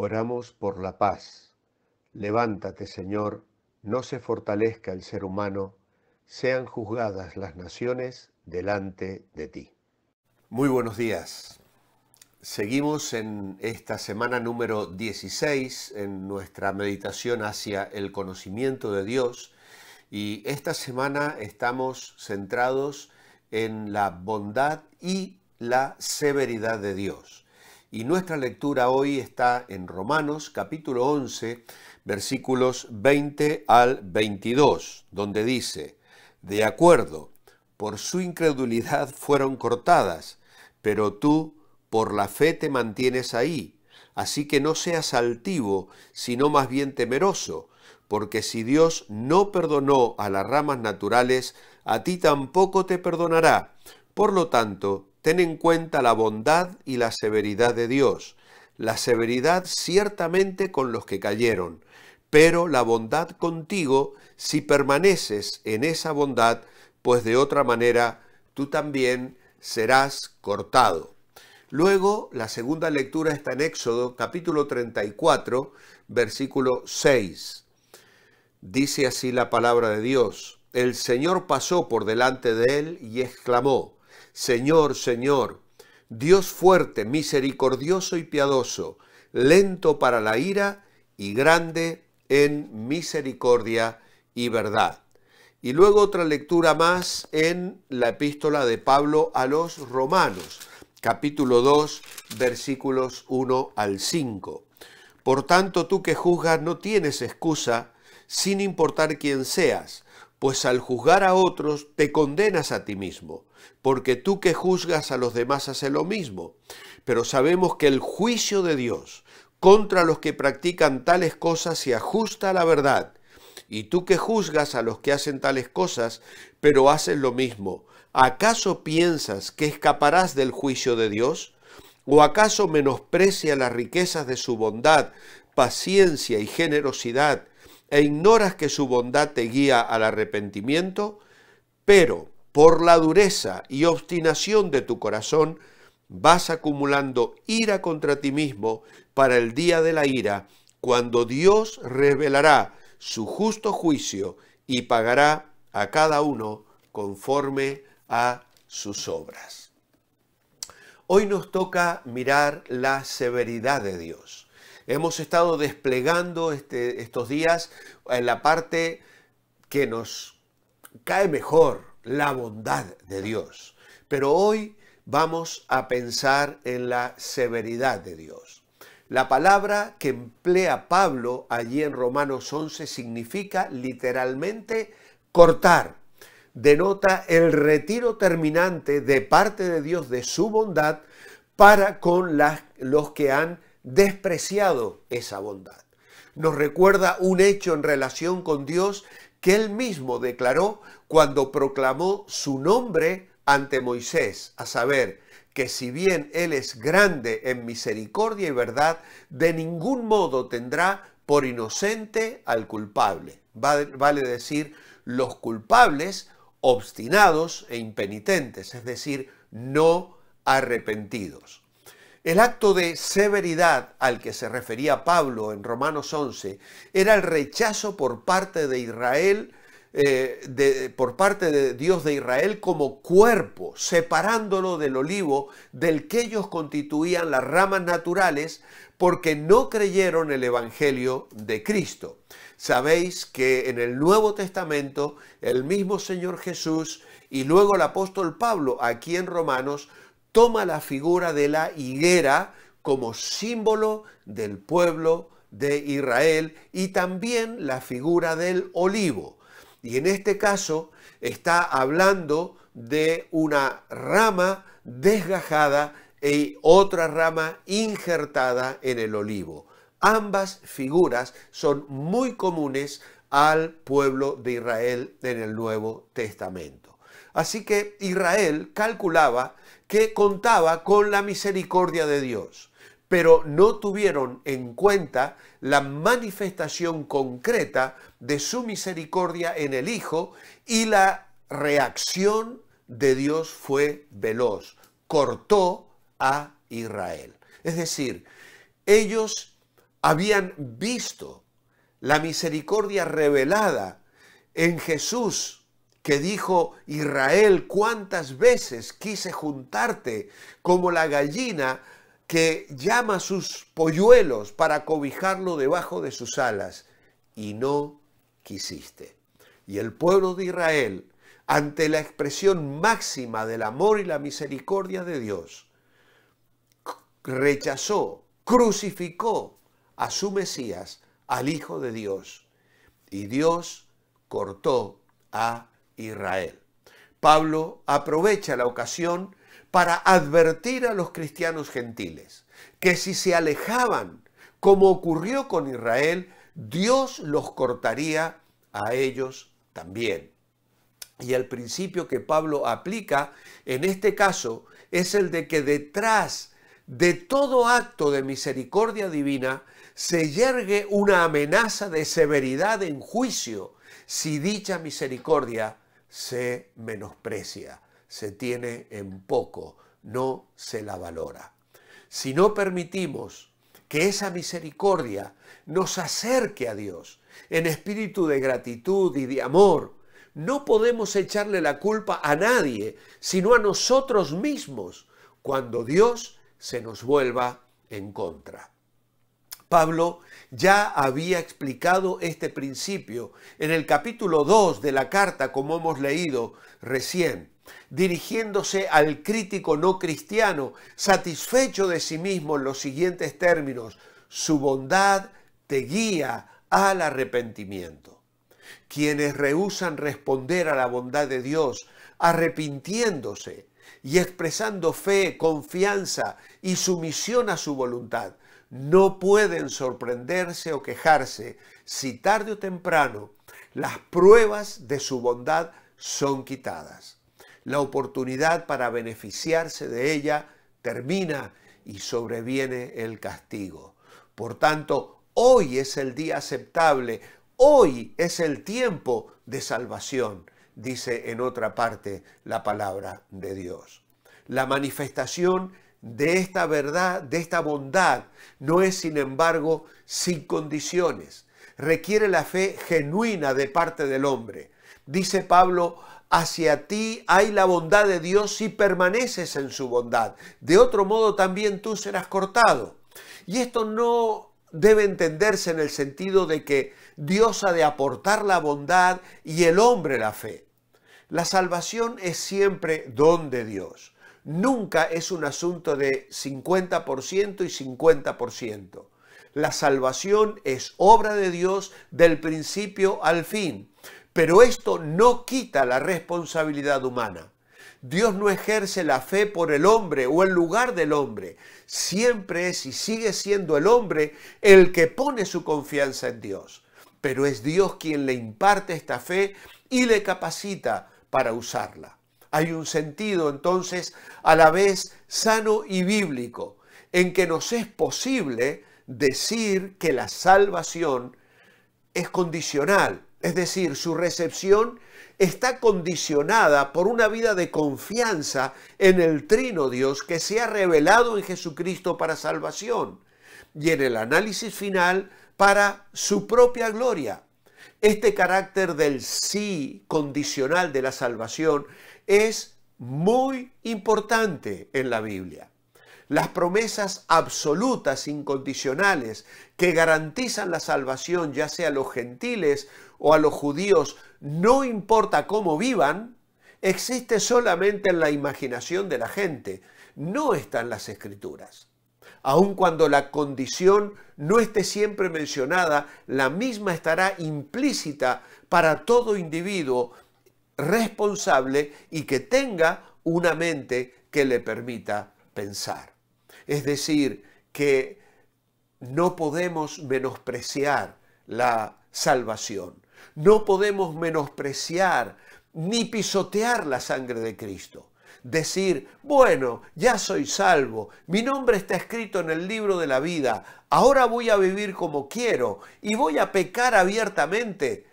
Oramos por la paz. Levántate, Señor, no se fortalezca el ser humano, sean juzgadas las naciones delante de ti. Muy buenos días. Seguimos en esta semana número 16 en nuestra meditación hacia el conocimiento de Dios y esta semana estamos centrados en la bondad y la severidad de Dios. Y nuestra lectura hoy está en Romanos capítulo 11, versículos 20 al 22, donde dice: de acuerdo, por su incredulidad fueron cortadas, pero tú por la fe te mantienes ahí. Así que no seas altivo, sino más bien temeroso, porque si Dios no perdonó a las ramas naturales, a ti tampoco te perdonará. Por lo tanto, ten en cuenta la bondad y la severidad de Dios. La severidad ciertamente con los que cayeron, pero la bondad contigo si permaneces en esa bondad, pues de otra manera tú también serás cortado. Luego, la segunda lectura está en Éxodo, capítulo 34, versículo 6. Dice así la palabra de Dios: el Señor pasó por delante de él y exclamó: Señor, Señor, Dios fuerte, misericordioso y piadoso, lento para la ira y grande en misericordia y verdad. Y luego otra lectura más en la epístola de Pablo a los Romanos, capítulo 2, versículos 1 al 5. Por tanto, tú que juzgas no tienes excusa, sin importar quién seas, pues al juzgar a otros te condenas a ti mismo, porque tú que juzgas a los demás haces lo mismo. Pero sabemos que el juicio de Dios contra los que practican tales cosas se ajusta a la verdad. Y tú que juzgas a los que hacen tales cosas, pero haces lo mismo, ¿acaso piensas que escaparás del juicio de Dios? ¿O acaso menosprecia las riquezas de su bondad, paciencia y generosidad, e ignoras que su bondad te guía al arrepentimiento? Pero por la dureza y obstinación de tu corazón vas acumulando ira contra ti mismo para el día de la ira, cuando Dios revelará su justo juicio y pagará a cada uno conforme a sus obras. Hoy nos toca mirar la severidad de Dios. Hemos estado desplegando estos días en la parte que nos cae mejor, la bondad de Dios. Pero hoy vamos a pensar en la severidad de Dios. La palabra que emplea Pablo allí en Romanos 11 significa literalmente cortar. Denota el retiro terminante de parte de Dios de su bondad para con los que han despreciado esa bondad. Nos recuerda un hecho en relación con Dios que él mismo declaró cuando proclamó su nombre ante Moisés, a saber, que si bien él es grande en misericordia y verdad, de ningún modo tendrá por inocente al culpable. Vale decir, los culpables obstinados e impenitentes, es decir, no arrepentidos. El acto de severidad al que se refería Pablo en Romanos 11 era el rechazo por parte de Israel, por parte de Dios de Israel como cuerpo, separándolo del olivo del que ellos constituían las ramas naturales, porque no creyeron el Evangelio de Cristo. Sabéis que en el Nuevo Testamento el mismo Señor Jesús y luego el apóstol Pablo aquí en Romanos toma la figura de la higuera como símbolo del pueblo de Israel y también la figura del olivo. Y en este caso está hablando de una rama desgajada y otra rama injertada en el olivo. Ambas figuras son muy comunes al pueblo de Israel en el Nuevo Testamento. Así que Israel calculaba que contaba con la misericordia de Dios, pero no tuvieron en cuenta la manifestación concreta de su misericordia en el Hijo, y la reacción de Dios fue veloz, cortó a Israel. Es decir, ellos habían visto la misericordia revelada en Jesús, que dijo: Israel, cuántas veces quise juntarte como la gallina que llama a sus polluelos para cobijarlo debajo de sus alas, y no quisiste. Y el pueblo de Israel, ante la expresión máxima del amor y la misericordia de Dios, rechazó, crucificó a su Mesías, al Hijo de Dios, y Dios cortó a Israel. Pablo aprovecha la ocasión para advertir a los cristianos gentiles que si se alejaban, como ocurrió con Israel, Dios los cortaría a ellos también. Y el principio que Pablo aplica en este caso es el de que detrás de todo acto de misericordia divina se yergue una amenaza de severidad en juicio si dicha misericordia se menosprecia, se tiene en poco, no se la valora. Si no permitimos que esa misericordia nos acerque a Dios en espíritu de gratitud y de amor, no podemos echarle la culpa a nadie, sino a nosotros mismos, cuando Dios se nos vuelva en contra. Pablo ya había explicado este principio en el capítulo 2 de la carta, como hemos leído recién, dirigiéndose al crítico no cristiano, satisfecho de sí mismo en los siguientes términos: su bondad te guía al arrepentimiento. Quienes rehúsan responder a la bondad de Dios, arrepintiéndose y expresando fe, confianza y sumisión a su voluntad, no pueden sorprenderse o quejarse si tarde o temprano las pruebas de su bondad son quitadas. La oportunidad para beneficiarse de ella termina y sobreviene el castigo. Por tanto, hoy es el día aceptable, hoy es el tiempo de salvación, dice en otra parte la palabra de Dios. La manifestación de esta verdad, de esta bondad, no es, sin embargo, sin condiciones. Requiere la fe genuina de parte del hombre. Dice Pablo: hacia ti hay la bondad de Dios si permaneces en su bondad. De otro modo también tú serás cortado. Y esto no debe entenderse en el sentido de que Dios ha de aportar la bondad y el hombre la fe. La salvación es siempre don de Dios. Nunca es un asunto de 50% y 50%. La salvación es obra de Dios del principio al fin, pero esto no quita la responsabilidad humana. Dios no ejerce la fe por el hombre o en lugar del hombre. Siempre es y sigue siendo el hombre el que pone su confianza en Dios. Pero es Dios quien le imparte esta fe y le capacita para usarla. Hay un sentido, entonces, a la vez sano y bíblico, en que nos es posible decir que la salvación es condicional, es decir, su recepción está condicionada por una vida de confianza en el Trino Dios que se ha revelado en Jesucristo para salvación y en el análisis final para su propia gloria. Este carácter del sí condicional de la salvación es muy importante en la Biblia. Las promesas absolutas, incondicionales, que garantizan la salvación, ya sea a los gentiles o a los judíos, no importa cómo vivan, existe solamente en la imaginación de la gente, no está en las Escrituras. Aun cuando la condición no esté siempre mencionada, la misma estará implícita para todo individuo responsable y que tenga una mente que le permita pensar. Es decir, que no podemos menospreciar la salvación, no podemos menospreciar ni pisotear la sangre de Cristo. Decir, bueno, ya soy salvo, mi nombre está escrito en el libro de la vida, ahora voy a vivir como quiero y voy a pecar abiertamente.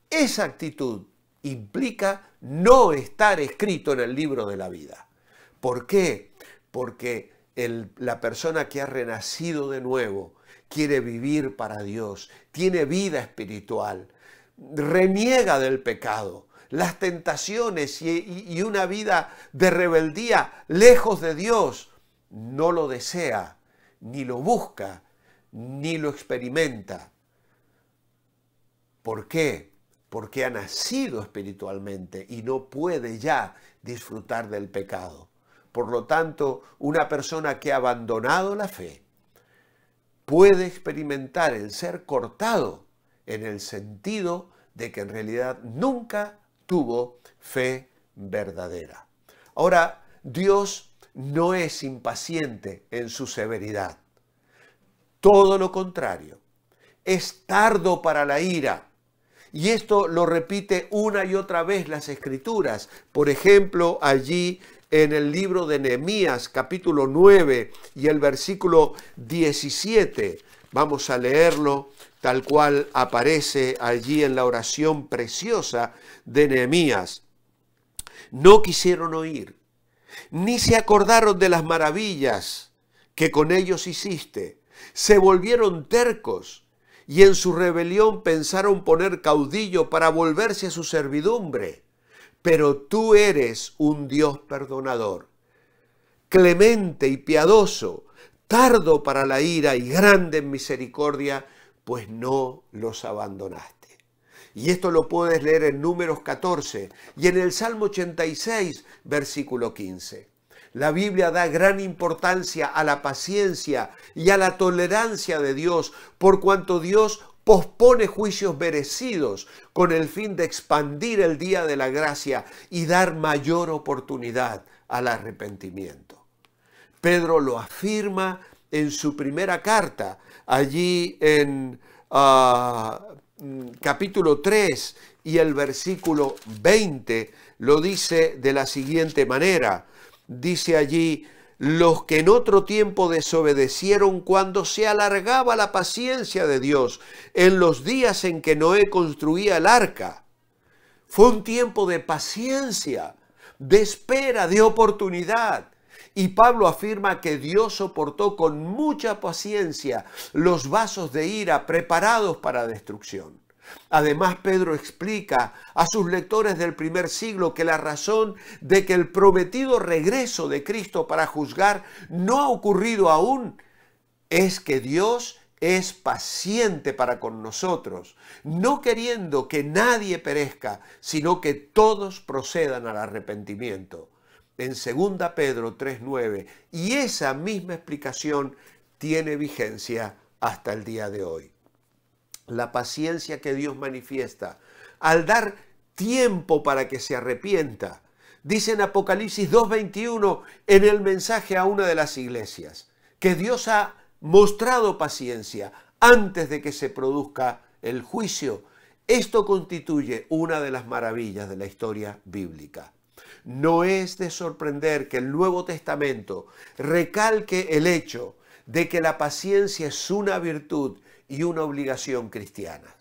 Esa actitud implica no estar escrito en el libro de la vida. ¿Por qué? Porque la persona que ha renacido de nuevo, quiere vivir para Dios, tiene vida espiritual, reniega del pecado, las tentaciones y una vida de rebeldía lejos de Dios, no lo desea, ni lo busca, ni lo experimenta. ¿Por qué? Porque ha nacido espiritualmente y no puede ya disfrutar del pecado. Por lo tanto, una persona que ha abandonado la fe puede experimentar el ser cortado en el sentido de que en realidad nunca tuvo fe verdadera. Ahora, Dios no es impaciente en su severidad. Todo lo contrario, es tardo para la ira. Y esto lo repite una y otra vez las Escrituras. Por ejemplo, allí en el libro de Nehemías, capítulo 9 y el versículo 17. Vamos a leerlo tal cual aparece allí en la oración preciosa de Nehemías. No quisieron oír, ni se acordaron de las maravillas que con ellos hiciste. Se volvieron tercos y en su rebelión pensaron poner caudillo para volverse a su servidumbre. Pero tú eres un Dios perdonador, clemente y piadoso, tardo para la ira y grande en misericordia, pues no los abandonaste. Y esto lo puedes leer en Números 14 y en el Salmo 86, versículo 15. La Biblia da gran importancia a la paciencia y a la tolerancia de Dios, por cuanto Dios pospone juicios merecidos con el fin de expandir el día de la gracia y dar mayor oportunidad al arrepentimiento. Pedro lo afirma en su primera carta, allí en capítulo 3 y el versículo 20, lo dice de la siguiente manera. Dice allí: los que en otro tiempo desobedecieron cuando se alargaba la paciencia de Dios, en los días en que Noé construía el arca. Fue un tiempo de paciencia, de espera, de oportunidad. Y Pablo afirma que Dios soportó con mucha paciencia los vasos de ira preparados para destrucción. Además, Pedro explica a sus lectores del primer siglo que la razón de que el prometido regreso de Cristo para juzgar no ha ocurrido aún es que Dios es paciente para con nosotros, no queriendo que nadie perezca, sino que todos procedan al arrepentimiento. En 2 Pedro 3:9, y esa misma explicación tiene vigencia hasta el día de hoy. La paciencia que Dios manifiesta al dar tiempo para que se arrepienta. Dice en Apocalipsis 2:21 en el mensaje a una de las iglesias que Dios ha mostrado paciencia antes de que se produzca el juicio. Esto constituye una de las maravillas de la historia bíblica. No es de sorprender que el Nuevo Testamento recalque el hecho de que la paciencia es una virtud y una obligación cristiana.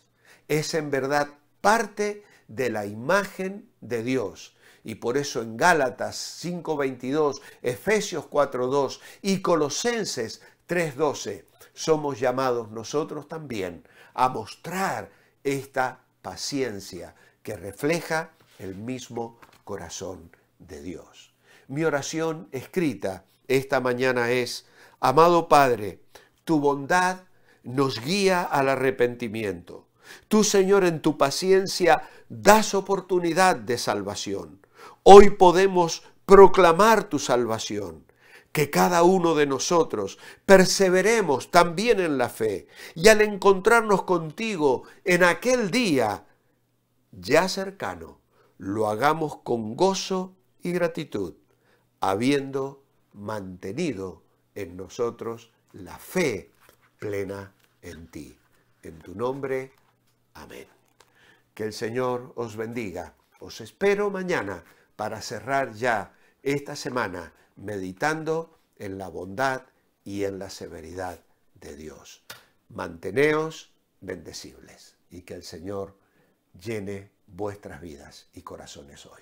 Es en verdad parte de la imagen de Dios. Y por eso en Gálatas 5:22, Efesios 4:2 y Colosenses 3:12 somos llamados nosotros también a mostrar esta paciencia que refleja el mismo corazón de Dios. Mi oración escrita esta mañana es: amado Padre, tu bondad nos guía al arrepentimiento. Tú, Señor, en tu paciencia das oportunidad de salvación. Hoy podemos proclamar tu salvación. Que cada uno de nosotros perseveremos también en la fe y al encontrarnos contigo en aquel día ya cercano, lo hagamos con gozo y gratitud, habiendo mantenido en nosotros la fe plena en ti. En tu nombre, amén. Que el Señor os bendiga. Os espero mañana para cerrar ya esta semana meditando en la bondad y en la severidad de Dios. Manteneos bendecibles y que el Señor llene vuestras vidas y corazones hoy.